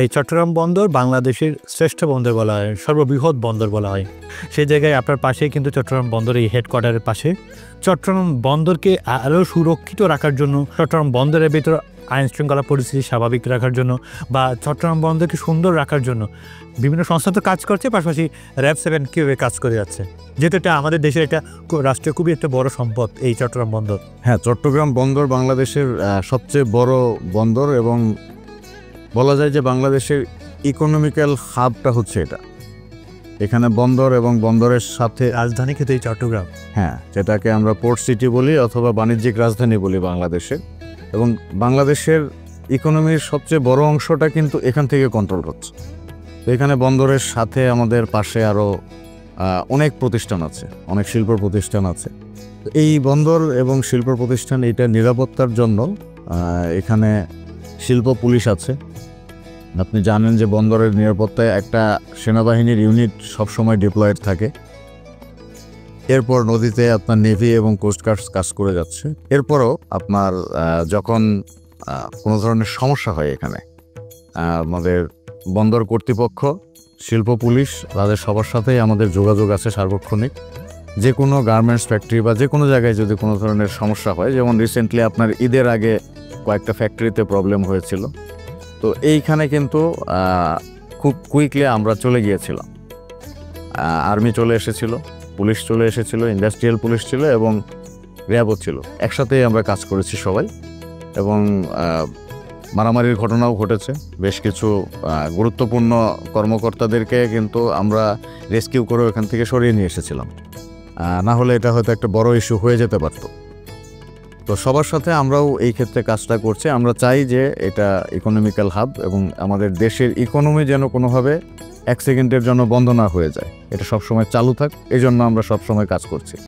এই চট্টগ্রাম বন্দর বাংলাদেশের শ্রেষ্ঠ বন্দর বলা হয়, সর্ববৃহৎ বন্দর বলা হয়। সেই জায়গায় আপনার পাশেই কিন্তু চট্টগ্রাম বন্দর, এই হেডকোয়ার্টারের পাশে। চট্টগ্রাম বন্দরকে আরও সুরক্ষিত রাখার জন্য, চট্টগ্রাম বন্দরের ভিতর আইন শৃঙ্খলা পরিস্থিতি স্বাভাবিক রাখার জন্য বা চট্টগ্রাম বন্দরকে সুন্দর রাখার জন্য বিভিন্ন সংস্থা তো কাজ করছে, পাশাপাশি RAB7 কীভাবে কাজ করে যাচ্ছে, যেহেতু এটা আমাদের দেশের একটা রাষ্ট্রীয় খুবই একটা বড় সম্পদ এই চট্টগ্রাম বন্দর। হ্যাঁ, চট্টগ্রাম বন্দর বাংলাদেশের সবচেয়ে বড় বন্দর এবং বলা যায় যে বাংলাদেশের ইকোনমিক্যাল হাবটা হচ্ছে এটা। এখানে বন্দর এবং বন্দরের সাথে রাজধানী কিন্তু এই চট্টগ্রাম। হ্যাঁ, যেটাকে আমরা পোর্ট সিটি বলি অথবা বাণিজ্যিক রাজধানী বলি বাংলাদেশের। এবং বাংলাদেশের ইকোনমির সবচেয়ে বড় অংশটা কিন্তু এখান থেকে কন্ট্রোল হচ্ছে। তো এখানে বন্দরের সাথে আমাদের পাশে আরও অনেক প্রতিষ্ঠান আছে, অনেক শিল্প প্রতিষ্ঠান আছে। এই বন্দর এবং শিল্প প্রতিষ্ঠান এটা নিরাপত্তার জন্য এখানে শিল্প পুলিশ আছে। আপনি জানেন যে বন্দরের নিরাপত্তায় একটা সেনাবাহিনীর ইউনিট সবসময় ডিপ্লয়েড থাকে। এরপর নদীতে আপনার নেভি এবং কোস্টগার্ড কাজ করে যাচ্ছে। এরপরও আপনার যখন কোনো ধরনের সমস্যা হয় এখানে, আমাদের বন্দর কর্তৃপক্ষ, শিল্প পুলিশ, তাদের সবার সাথেই আমাদের যোগাযোগ আছে সার্বক্ষণিক। যে কোনো গার্মেন্টস ফ্যাক্টরি বা যে কোনো জায়গায় যদি কোনো ধরনের সমস্যা হয়, যেমন রিসেন্টলি আপনার ঈদের আগে কয়েকটা ফ্যাক্টরিতে প্রবলেম হয়েছিল, তো এইখানে কিন্তু খুব কুইকলি আমরা চলে গিয়েছিলাম। আর্মি চলে এসেছিল, পুলিশ চলে এসেছিল, ইন্ডাস্ট্রিয়াল পুলিশ ছিল এবং র্যাবও ছিল। একসাথেই আমরা কাজ করেছি সবাই। এবং মারামারির ঘটনাও ঘটেছে। বেশ কিছু গুরুত্বপূর্ণ কর্মকর্তাদেরকে কিন্তু আমরা রেস্কিউ করে ওখান থেকে সরিয়ে নিয়ে এসেছিলাম। না হলে এটা হয়তো একটা বড় ইস্যু হয়ে যেতে পারত। তো সবার সাথে আমরাও এই ক্ষেত্রে কাজটা করছি। আমরা চাই যে এটা ইকোনমিক্যাল হাব এবং আমাদের দেশের ইকোনমি যেন কোনোভাবে এক সেকেন্ডের জন্য বন্ধ না হয়ে যায়, এটা সবসময় চালু থাক, এই জন্য আমরা সবসময় কাজ করছি।